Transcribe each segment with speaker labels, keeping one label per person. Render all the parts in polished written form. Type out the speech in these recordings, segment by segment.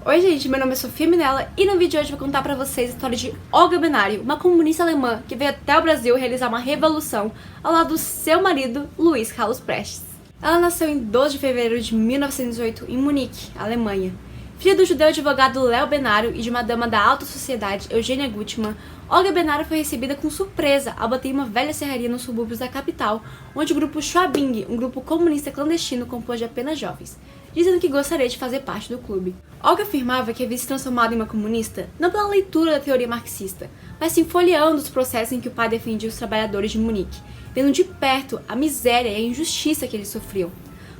Speaker 1: Oi gente, meu nome é Sofia Minella e no vídeo de hoje eu vou contar pra vocês a história de Olga Benário, uma comunista alemã que veio até o Brasil realizar uma revolução ao lado do seu marido, Luiz Carlos Prestes. Ela nasceu em 12 de fevereiro de 1908 em Munique, Alemanha. Filha do judeu advogado Léo Benário e de uma dama da alta sociedade, Eugênia Gutmann, Olga Benário foi recebida com surpresa ao bater em uma velha serraria nos subúrbios da capital, onde o grupo Schwabing, um grupo comunista clandestino composto de apenas jovens, dizendo que gostaria de fazer parte do clube. Olga afirmava que havia se transformado em uma comunista não pela leitura da teoria marxista, mas sim folheando os processos em que o pai defendia os trabalhadores de Munique, vendo de perto a miséria e a injustiça que eles sofriam.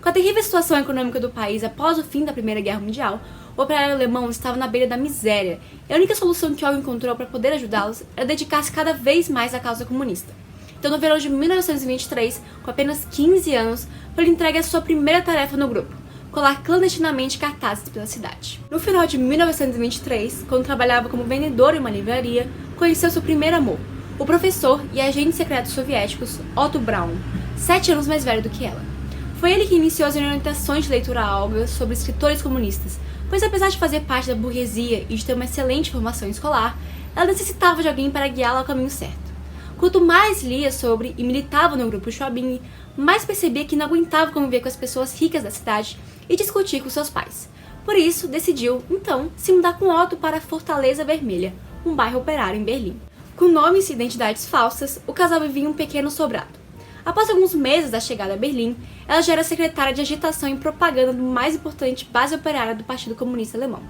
Speaker 1: Com a terrível situação econômica do país após o fim da Primeira Guerra Mundial, o operário alemão estava na beira da miséria, e a única solução que Olga encontrou para poder ajudá-los era dedicar-se cada vez mais à causa comunista. Então, no verão de 1923, com apenas 15 anos, foi entregue a sua primeira tarefa no grupo: colar clandestinamente cartazes pela cidade. No final de 1923, quando trabalhava como vendedor em uma livraria, conheceu seu primeiro amor, o professor e agente secreto soviéticos Otto Braun, 7 anos mais velho do que ela. Foi ele que iniciou as orientações de leitura a Olga sobre escritores comunistas, pois apesar de fazer parte da burguesia e de ter uma excelente formação escolar, ela necessitava de alguém para guiá-la ao caminho certo. Quanto mais lia sobre e militava no grupo Schwabing, mais percebia que não aguentava conviver com as pessoas ricas da cidade e discutir com seus pais. Por isso, decidiu, então, se mudar com Otto para Fortaleza Vermelha, um bairro operário em Berlim. Com nomes e identidades falsas, o casal vivia em um pequeno sobrado. Após alguns meses da chegada a Berlim, ela já era secretária de agitação e propaganda do mais importante base operária do Partido Comunista Alemão.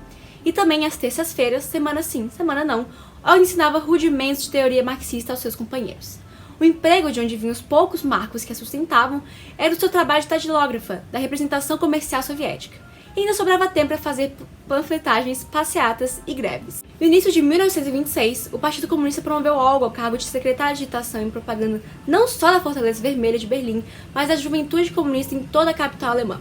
Speaker 1: E também às terças-feiras, semana sim, semana não, Olga ensinava rudimentos de teoria marxista aos seus companheiros. O emprego de onde vinham os poucos marcos que a sustentavam era o seu trabalho de datilógrafa da representação comercial soviética. E ainda sobrava tempo para fazer panfletagens, passeatas e greves. No início de 1926, o Partido Comunista promoveu Olga ao cargo de secretária de agitação e propaganda não só da Fortaleza Vermelha de Berlim, mas da juventude comunista em toda a capital alemã.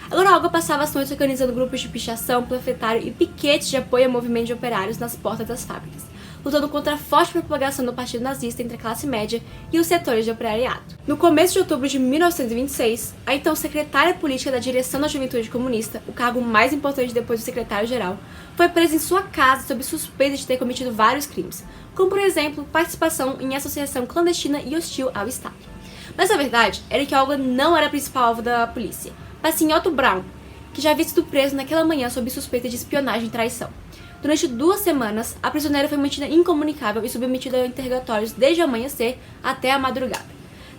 Speaker 1: Agora Olga passava as noites organizando grupos de pichação, panfletário e piquetes de apoio ao movimento de operários nas portas das fábricas, lutando contra a forte propagação do partido nazista entre a classe média e os setores de operariado. No começo de outubro de 1926, a então secretária política da direção da Juventude Comunista, o cargo mais importante depois do secretário-geral, foi presa em sua casa sob suspeita de ter cometido vários crimes, como por exemplo, participação em associação clandestina e hostil ao Estado. Mas a verdade era que Olga não era a principal alvo da polícia, mas sim Otto Braun, que já havia sido preso naquela manhã sob suspeita de espionagem e traição. Durante 2 semanas, a prisioneira foi mantida incomunicável e submetida a interrogatórios desde o amanhecer até a madrugada.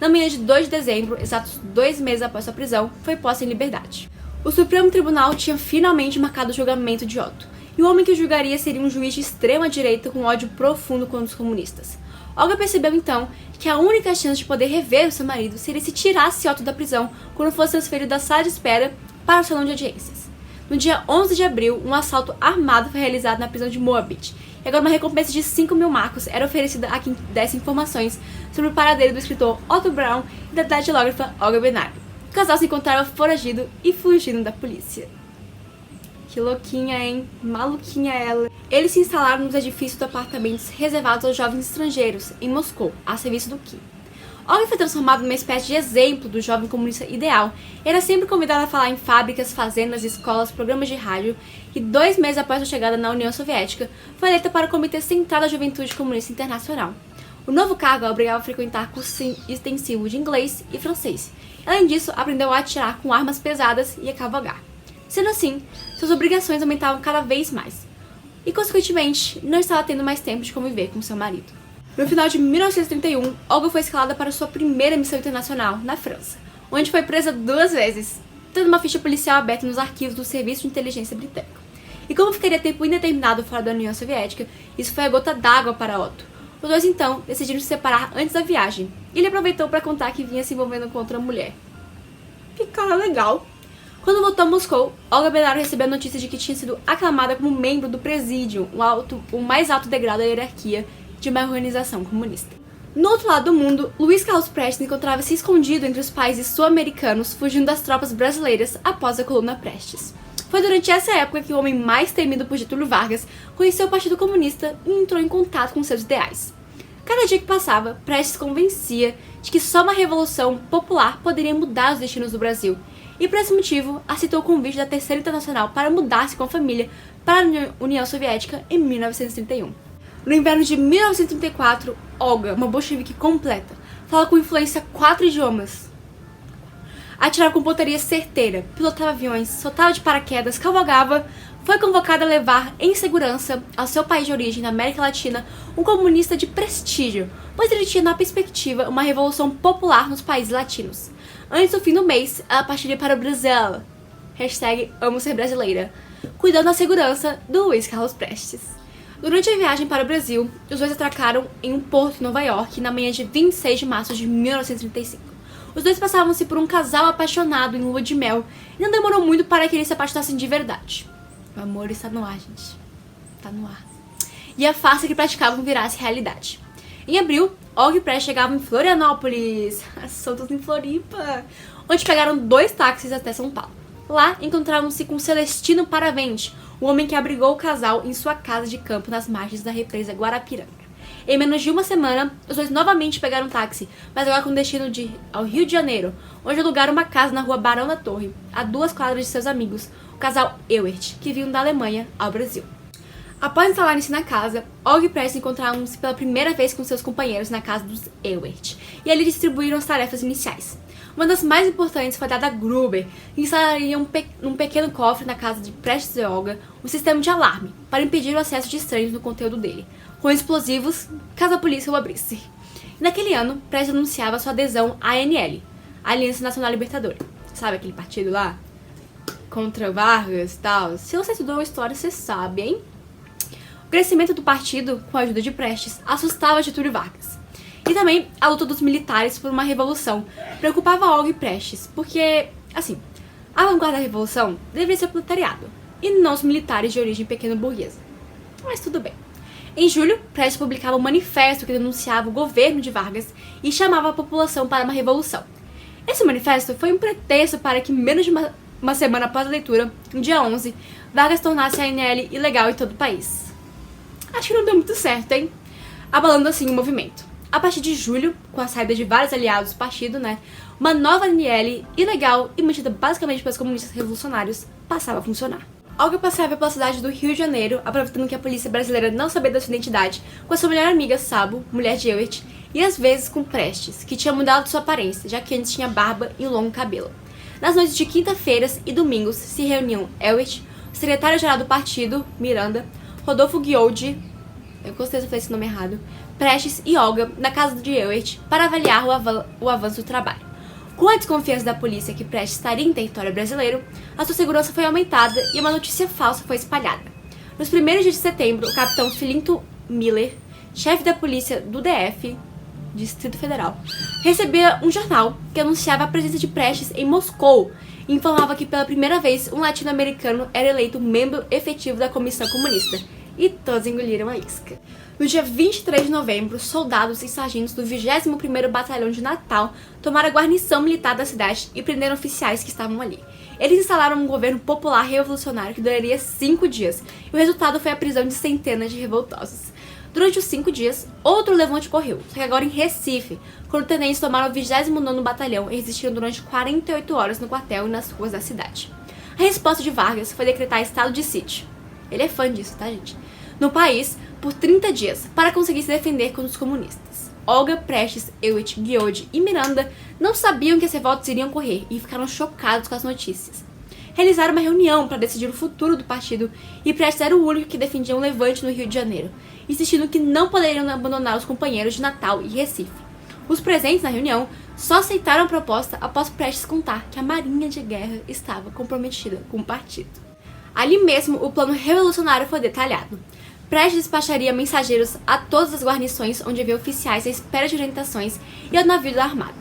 Speaker 1: Na manhã de 2 de dezembro, exatos 2 meses após sua prisão, foi posta em liberdade. O Supremo Tribunal tinha finalmente marcado o julgamento de Otto, e o homem que o julgaria seria um juiz de extrema-direita com ódio profundo contra os comunistas. Olga percebeu então que a única chance de poder rever o seu marido seria se tirasse Otto da prisão quando fosse transferido da sala de espera para o salão de audiências. No dia 11 de abril, um assalto armado foi realizado na prisão de Moabit, e agora uma recompensa de 5.000 marcos era oferecida a quem desse informações sobre o paradeiro do escritor Otto Braun e da datilógrafa Olga Benário. O casal se encontrava foragido e fugindo da polícia. Que louquinha, hein? Maluquinha ela. Eles se instalaram nos edifícios de apartamentos reservados aos jovens estrangeiros, em Moscou, a serviço do Kim. Olga foi transformada numa espécie de exemplo do jovem comunista ideal e era sempre convidada a falar em fábricas, fazendas, escolas, programas de rádio, e 2 meses após sua chegada na União Soviética, foi eleita para o Comitê Central da Juventude Comunista Internacional. O novo cargo a obrigava a frequentar cursos extensivos de inglês e francês. Além disso, aprendeu a atirar com armas pesadas e a cavalgar. Sendo assim, suas obrigações aumentavam cada vez mais. E, consequentemente, não estava tendo mais tempo de conviver com seu marido. No final de 1931, Olga foi escalada para sua primeira missão internacional, na França, onde foi presa 2 vezes, tendo uma ficha policial aberta nos arquivos do Serviço de Inteligência Britânico. E como ficaria tempo indeterminado fora da União Soviética, isso foi a gota d'água para Otto. Os dois, então, decidiram se separar antes da viagem, e ele aproveitou para contar que vinha se envolvendo com outra mulher. Que cara legal! Quando voltou a Moscou, Olga Benário recebeu a notícia de que tinha sido aclamada como membro do Presídio, o mais alto degrau da hierarquia de uma organização comunista. No outro lado do mundo, Luiz Carlos Prestes encontrava-se escondido entre os países sul-americanos, fugindo das tropas brasileiras após a coluna Prestes. Foi durante essa época que o homem mais temido por Getúlio Vargas conheceu o Partido Comunista e entrou em contato com seus ideais. Cada dia que passava, Prestes convencia de que só uma revolução popular poderia mudar os destinos do Brasil, e por esse motivo aceitou o convite da Terceira Internacional para mudar-se com a família para a União Soviética em 1931. No inverno de 1934, Olga, uma bolchevique completa, fala com influência 4 idiomas, atirava com pontaria certeira, pilotava aviões, soltava de paraquedas, cavalgava, foi convocada a levar em segurança ao seu país de origem, na América Latina, um comunista de prestígio, pois ele tinha na perspectiva uma revolução popular nos países latinos. Antes do fim do mês, ela partiria para o Brasil. #amo ser brasileira, cuidando da segurança do Luiz Carlos Prestes. Durante a viagem para o Brasil, os dois atracaram em um porto em Nova York na manhã de 26 de março de 1935. Os dois passavam-se por um casal apaixonado em lua de mel e não demorou muito para que eles se apaixonassem de verdade. O amor está no ar, gente. Tá no ar. E a farsa que praticavam virasse realidade. Em abril, Olga e Prestes chegavam em Florianópolis, soltos em Floripa, onde pegaram 2 táxis até São Paulo. Lá, encontraram-se com Celestino Paravente, o homem que abrigou o casal em sua casa de campo nas margens da represa Guarapiranga. Em menos de uma semana, os dois novamente pegaram um táxi, mas agora com destino ao Rio de Janeiro, onde alugaram uma casa na rua Barão da Torre, a 2 quadras de seus amigos, o casal Ewert, que vinham da Alemanha ao Brasil. Após instalarem-se na casa, Olga e Prestes encontraram-se pela primeira vez com seus companheiros na casa dos Ewert, e ali distribuíram as tarefas iniciais. Uma das mais importantes foi dada a Gruber, que instalaria num pequeno cofre na casa de Prestes e Olga um sistema de alarme para impedir o acesso de estranhos no conteúdo dele, com explosivos, caso a polícia o abrisse. E naquele ano, Prestes anunciava sua adesão à ANL, a Aliança Nacional Libertadora. Sabe aquele partido lá? Contra Vargas e tal. Se você estudou a história, você sabe, hein? O crescimento do partido, com a ajuda de Prestes, assustava Getúlio Vargas. E também a luta dos militares por uma revolução preocupava Olga e Prestes, porque, assim, a vanguarda da revolução deveria ser o proletariado, e não os militares de origem pequeno-burguesa. Mas tudo bem. Em julho, Prestes publicava um manifesto que denunciava o governo de Vargas e chamava a população para uma revolução. Esse manifesto foi um pretexto para que, menos de uma semana após a leitura, no dia 11, Vargas tornasse a ANL ilegal em todo o país. Acho que não deu muito certo, hein? Abalando assim o movimento. A partir de julho, com a saída de vários aliados do partido, uma nova ANL ilegal e mantida basicamente pelos comunistas revolucionários passava a funcionar. Olga passeava pela cidade do Rio de Janeiro, aproveitando que a polícia brasileira não sabia da sua identidade, com a sua melhor amiga, Sabo, mulher de Ewert, e às vezes com Prestes, que tinha mudado sua aparência, já que antes tinha barba e longo cabelo. Nas noites de quinta-feiras e domingos se reuniam Ewert, o secretário-geral do partido, Miranda, Rodolfo Guioldi, eu com certeza falei esse nome errado, Prestes e Olga na casa de Ewert para avaliar o avanço do trabalho. Com a desconfiança da polícia que Prestes estaria em território brasileiro, a sua segurança foi aumentada e uma notícia falsa foi espalhada. Nos primeiros dias de setembro, o capitão Filinto Miller, chefe da polícia do DF, Distrito Federal, recebia um jornal que anunciava a presença de Prestes em Moscou e informava que pela primeira vez um latino-americano era eleito membro efetivo da Comissão Comunista. E todos engoliram a isca. No dia 23 de novembro, soldados e sargentos do 21º Batalhão de Natal tomaram a guarnição militar da cidade e prenderam oficiais que estavam ali. Eles instalaram um governo popular revolucionário que duraria 5 dias, e o resultado foi a prisão de centenas de revoltosos. Durante os 5 dias, outro levante ocorreu, só que agora em Recife, quando tenentes tomaram o 29º Batalhão e resistiram durante 48 horas no quartel e nas ruas da cidade. A resposta de Vargas foi decretar estado de sítio. Ele é fã disso, tá, gente? No país, por 30 dias, para conseguir se defender contra os comunistas. Olga, Prestes, Ewert, Guioldi e Miranda não sabiam que as revoltas iriam ocorrer e ficaram chocados com as notícias. Realizaram uma reunião para decidir o futuro do partido e Prestes era o único que defendia um levante no Rio de Janeiro, insistindo que não poderiam abandonar os companheiros de Natal e Recife. Os presentes na reunião só aceitaram a proposta após Prestes contar que a Marinha de Guerra estava comprometida com o partido. Ali mesmo, o plano revolucionário foi detalhado. Prestes despacharia mensageiros a todas as guarnições onde havia oficiais à espera de orientações e ao navio da armada.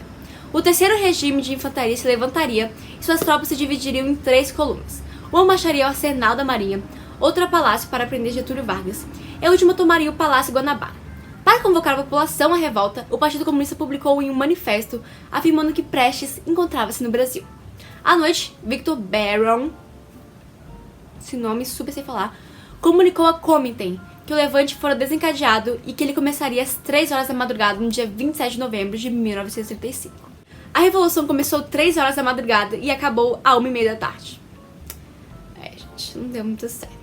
Speaker 1: O terceiro regime de infantaria se levantaria e suas tropas se dividiriam em 3 colunas. Uma marcharia ao arsenal da Marinha, outra ao palácio para prender Getúlio Vargas, e a última tomaria o Palácio Guanabara. Para convocar a população à revolta, o Partido Comunista publicou em um manifesto afirmando que Prestes encontrava-se no Brasil. À noite, Victor Baron, esse nome super sem falar, comunicou a Comintern que o levante fora desencadeado e que ele começaria às 3 horas da madrugada no dia 27 de novembro de 1935. A revolução começou 3 horas da madrugada e acabou à 1h30 da tarde. Gente, não deu muito certo.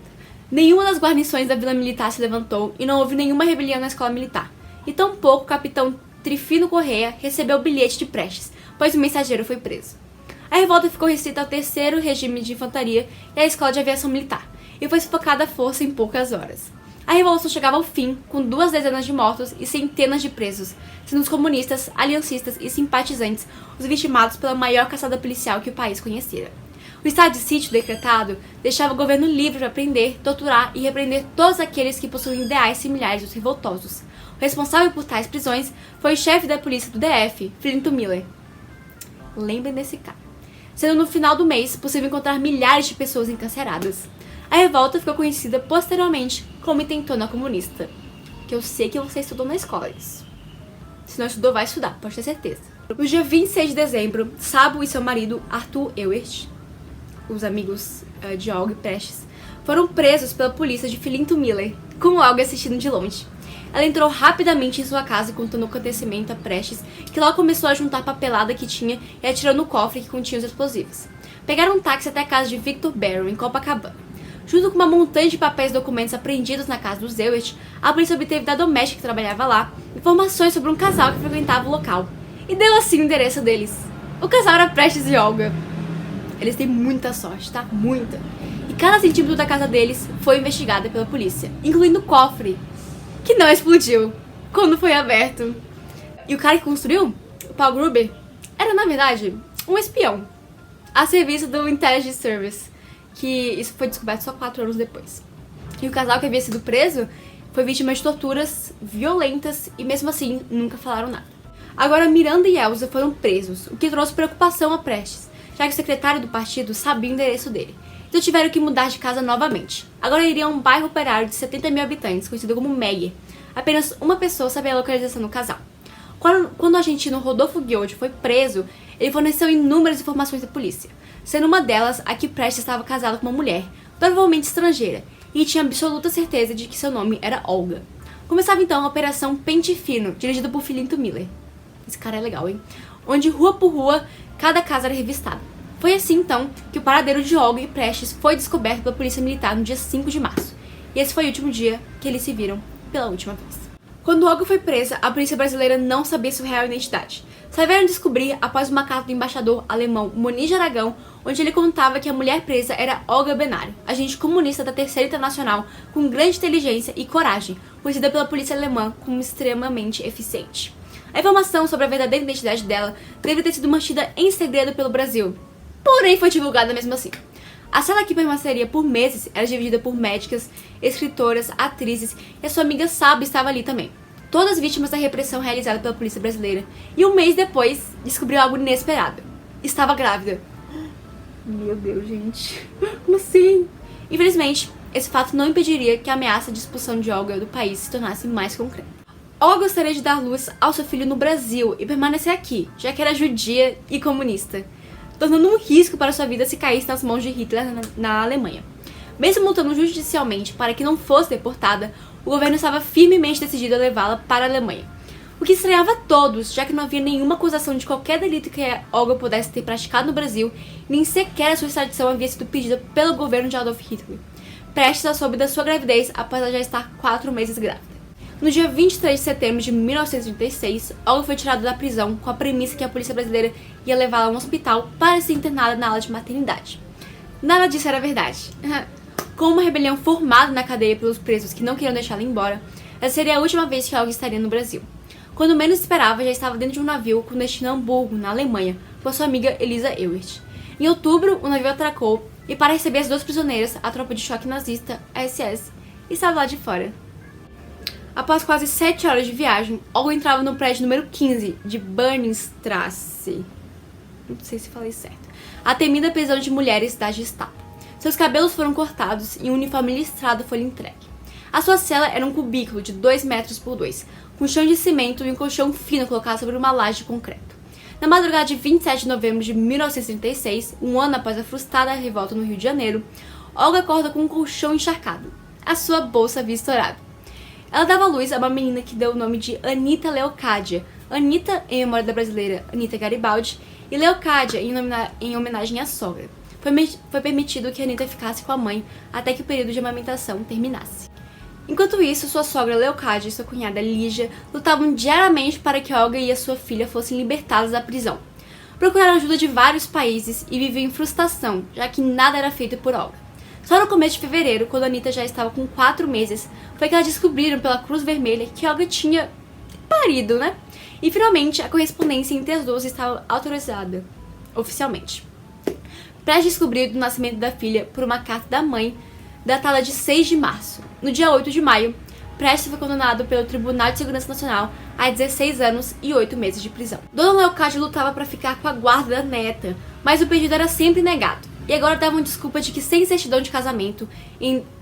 Speaker 1: Nenhuma das guarnições da vila militar se levantou e não houve nenhuma rebelião na escola militar. E tampouco o capitão Trifino Correia recebeu o bilhete de Prestes, pois o mensageiro foi preso. A revolta ficou restrita ao 3º regime de infantaria e à escola de aviação militar, e foi sufocada à força em poucas horas. A revolução chegava ao fim, com 2 dezenas de mortos e centenas de presos, sendo os comunistas, aliancistas e simpatizantes os vitimados pela maior caçada policial que o país conhecera. O estado de sítio decretado deixava o governo livre para prender, torturar e repreender todos aqueles que possuem ideais similares aos revoltosos. O responsável por tais prisões foi o chefe da polícia do DF, Filinto Miller. Lembrem desse cara. Sendo no final do mês possível encontrar milhares de pessoas encarceradas. A revolta ficou conhecida posteriormente como Intentona Comunista. Que eu sei que você estudou na escola isso. Se não estudou, vai estudar, pode ter certeza. No dia 26 de dezembro, Sabo e seu marido, Arthur Ewert, os amigos de Olga e Prestes, foram presos pela polícia de Filinto Miller, com Olga assistindo de longe. Ela entrou rapidamente em sua casa contando o acontecimento a Prestes, que logo começou a juntar a papelada que tinha e atirou no cofre que continha os explosivos. Pegaram um táxi até a casa de Victor Barron, em Copacabana. Junto com uma montanha de papéis e documentos apreendidos na casa dos Ewert, a polícia obteve da doméstica que trabalhava lá informações sobre um casal que frequentava o local. E deu assim o endereço deles. O casal era Prestes e Olga. Eles têm muita sorte, tá? Muita. E cada centímetro da casa deles foi investigada pela polícia, incluindo o cofre, que não explodiu quando foi aberto. E o cara que construiu, o Paul Gruber, era na verdade um espião a serviço do Intelligence Service, que isso foi descoberto só 4 anos depois. E o casal que havia sido preso foi vítima de torturas violentas e mesmo assim nunca falaram nada. Agora Miranda e Elsa foram presos, o que trouxe preocupação a Prestes, já que o secretário do partido sabia o endereço dele. Então tiveram que mudar de casa novamente. Agora iriam a um bairro operário de 70 mil habitantes, conhecido como Meyer. Apenas uma pessoa sabia a localização do casal. Quando o argentino Rodolfo Ghioldi foi preso, ele forneceu inúmeras informações à polícia, sendo uma delas a que Prestes estava casado com uma mulher, provavelmente estrangeira, e tinha absoluta certeza de que seu nome era Olga. Começava então a Operação Pente Fino, dirigida por Filinto Miller. Esse cara é legal, hein? Onde, rua por rua, cada casa era revistada. Foi assim, então, que o paradeiro de Olga e Prestes foi descoberto pela polícia militar no dia 5 de março. E esse foi o último dia que eles se viram pela última vez. Quando Olga foi presa, a polícia brasileira não sabia sua real identidade. Só vieram descobrir após uma carta do embaixador alemão Moniz de Aragão, onde ele contava que a mulher presa era Olga Benário, agente comunista da Terceira Internacional com grande inteligência e coragem, conhecida pela polícia alemã como extremamente eficiente. A informação sobre a verdadeira identidade dela deve ter sido mantida em segredo pelo Brasil, porém foi divulgada mesmo assim. A cela que permaneceria por meses era dividida por médicas, escritoras, atrizes e a sua amiga Sabo estava ali também. Todas vítimas da repressão realizada pela polícia brasileira. E um mês depois, descobriu algo inesperado. Estava grávida. Meu Deus, gente. Como assim? Infelizmente, esse fato não impediria que a ameaça de expulsão de Olga do país se tornasse mais concreta. Olga gostaria de dar luz ao seu filho no Brasil e permanecer aqui, já que era judia e comunista, tornando um risco para sua vida se caísse nas mãos de Hitler na Alemanha. Mesmo lutando judicialmente para que não fosse deportada, o governo estava firmemente decidido a levá-la para a Alemanha. O que estranhava a todos, já que não havia nenhuma acusação de qualquer delito que Olga pudesse ter praticado no Brasil, nem sequer a sua extradição havia sido pedida pelo governo de Adolf Hitler. Prestes a soube da sua gravidez após ela já estar 4 meses grávida. No dia 23 de setembro de 1936, Olga foi tirada da prisão com a premissa que a polícia brasileira ia levá-la a um hospital para ser internada na ala de maternidade. Nada disso era verdade. Com uma rebelião formada na cadeia pelos presos que não queriam deixá-la embora, essa seria a última vez que Olga estaria no Brasil. Quando menos esperava, já estava dentro de um navio com destino a Hamburgo, na Alemanha, com sua amiga Elisa Ewert. Em outubro, o navio atracou e, para receber as 2 prisioneiras, a tropa de choque nazista, a SS, estava lá de fora. Após quase 7 horas de viagem, Olga entrava no prédio número 15 de Bernstrasse. Não sei se falei certo. A temida prisão de mulheres da Gestapo. Seus cabelos foram cortados e um uniforme listrado foi lhe entregue. A sua cela era um cubículo de 2 metros por 2, com chão de cimento e um colchão fino colocado sobre uma laje de concreto. Na madrugada de 27 de novembro de 1936, um ano após a frustrada revolta no Rio de Janeiro, Olga acorda com um colchão encharcado. A sua bolsa havia estourado. Ela dava luz a uma menina que deu o nome de Anita Leocádia, Anitta, em memória da brasileira Anitta Garibaldi, e Leocádia, em homenagem à sogra. Foi permitido que Anitta ficasse com a mãe até que o período de amamentação terminasse. Enquanto isso, sua sogra Leocádia e sua cunhada Lígia lutavam diariamente para que Olga e a sua filha fossem libertadas da prisão. Procuraram ajuda de vários países e viviam em frustração, já que nada era feito por Olga. Só no começo de fevereiro, quando Anitta já estava com 4 meses, foi que elas descobriram pela Cruz Vermelha que Olga tinha parido, né? E finalmente a correspondência entre as duas estava autorizada, oficialmente. Prestes descobriu do nascimento da filha por uma carta da mãe, datada de 6 de março. No dia 8 de maio, Prestes foi condenado pelo Tribunal de Segurança Nacional a 16 anos e 8 meses de prisão. Dona Leocádia lutava para ficar com a guarda da neta, mas o pedido era sempre negado. E agora davam desculpa de que, sem certidão de casamento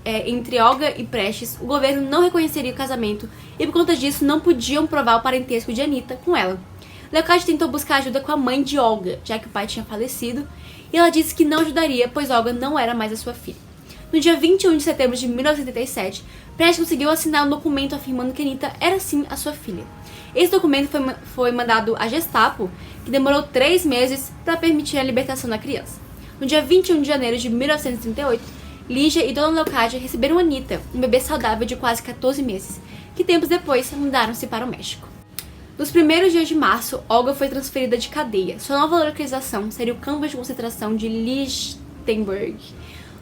Speaker 1: entre Olga e Prestes, o governo não reconheceria o casamento e, por conta disso, não podiam provar o parentesco de Anitta com ela. Leocádia tentou buscar ajuda com a mãe de Olga, já que o pai tinha falecido, e ela disse que não ajudaria, pois Olga não era mais a sua filha. No dia 21 de setembro de 1987, Prestes conseguiu assinar um documento afirmando que Anitta era sim a sua filha. Esse documento foi mandado à Gestapo, que demorou 3 meses para permitir a libertação da criança. No dia 21 de janeiro de 1938, Lígia e Dona Leocádia receberam Anitta, um bebê saudável de quase 14 meses, que tempos depois mudaram-se para o México. Nos primeiros dias de março, Olga foi transferida de cadeia. Sua nova localização seria o campo de concentração de Lichtenberg.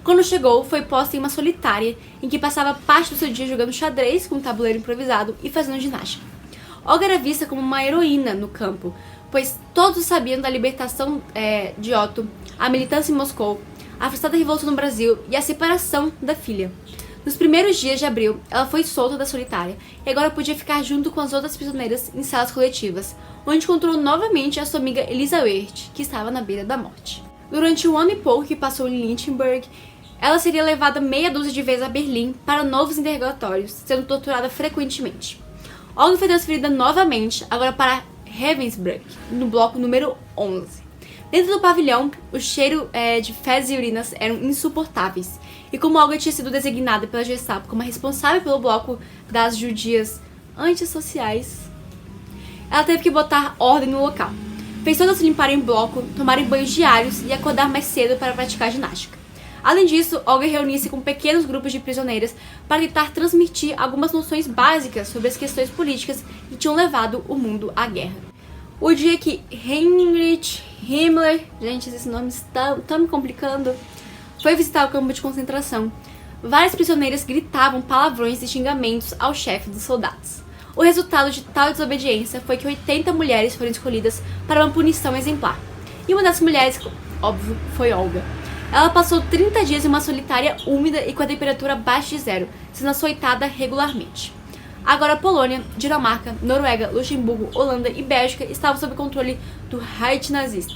Speaker 1: Quando chegou, foi posta em uma solitária, em que passava parte do seu dia jogando xadrez com um tabuleiro improvisado e fazendo ginástica. Olga era vista como uma heroína no campo, pois todos sabiam da libertação de Otto, a militância em Moscou, a frustrada revolução no Brasil e a separação da filha. Nos primeiros dias de abril, ela foi solta da solitária e agora podia ficar junto com as outras prisioneiras em salas coletivas, onde encontrou novamente a sua amiga Elisabeth, que estava na beira da morte. Durante o ano e pouco que passou em Lichtenberg, ela seria levada meia dúzia de vezes a Berlim para novos interrogatórios, sendo torturada frequentemente. Olga foi transferida novamente, agora para Ravensbrück, no bloco número 11. Dentro do pavilhão, o cheiro de fezes e urinas eram insuportáveis, e como Olga tinha sido designada pela Gestapo como a responsável pelo bloco das judias antissociais, ela teve que botar ordem no local. Fez todas se limparem em bloco, tomarem banhos diários e acordar mais cedo para praticar ginástica. Além disso, Olga reunia-se com pequenos grupos de prisioneiras para tentar transmitir algumas noções básicas sobre as questões políticas que tinham levado o mundo à guerra. O dia que Heinrich Himmler, gente, esses nomes estão me complicando, foi visitar o campo de concentração. Várias prisioneiras gritavam palavrões e xingamentos ao chefe dos soldados. O resultado de tal desobediência foi que 80 mulheres foram escolhidas para uma punição exemplar. E uma das mulheres, óbvio, foi Olga. Ela passou 30 dias em uma solitária úmida e com a temperatura abaixo de zero, sendo açoitada regularmente. Agora Polônia, Dinamarca, Noruega, Luxemburgo, Holanda e Bélgica estavam sob controle do Reich nazista.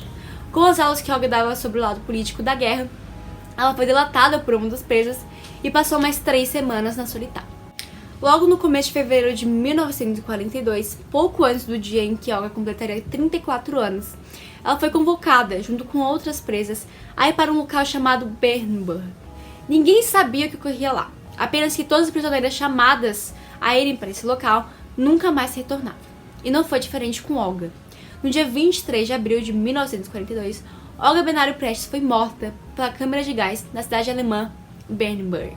Speaker 1: Com as aulas que Olga dava sobre o lado político da guerra, ela foi delatada por uma das presas e passou mais 3 semanas na solitária. Logo no começo de fevereiro de 1942, pouco antes do dia em que Olga completaria 34 anos, ela foi convocada, junto com outras presas, a ir para um local chamado Bernburg. Ninguém sabia o que ocorria lá, apenas que todas as prisioneiras chamadas a irem para esse local nunca mais retornavam. E não foi diferente com Olga. No dia 23 de abril de 1942, Olga Benário Prestes foi morta pela câmara de gás na cidade alemã Bernburg.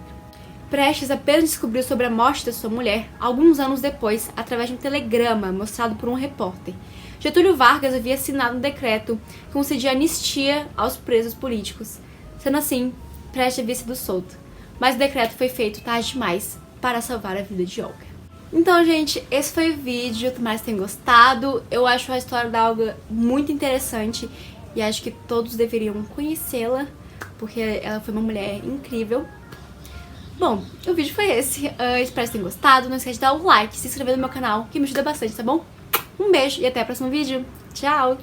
Speaker 1: Prestes apenas descobriu sobre a morte da sua mulher alguns anos depois, através de um telegrama mostrado por um repórter. Getúlio Vargas havia assinado um decreto que concedia anistia aos presos políticos. Sendo assim, Prestes havia sido solto, mas o decreto foi feito tarde demais para salvar a vida de Olga. Então, gente, esse foi o vídeo. Tomara que tenham gostado. Eu acho a história da Olga muito interessante e acho que todos deveriam conhecê-la, porque ela foi uma mulher incrível. Bom, o vídeo foi esse. Espero que tenham gostado. Não esquece de dar o like, se inscrever no meu canal, que me ajuda bastante, tá bom? Um beijo e até o próximo vídeo. Tchau!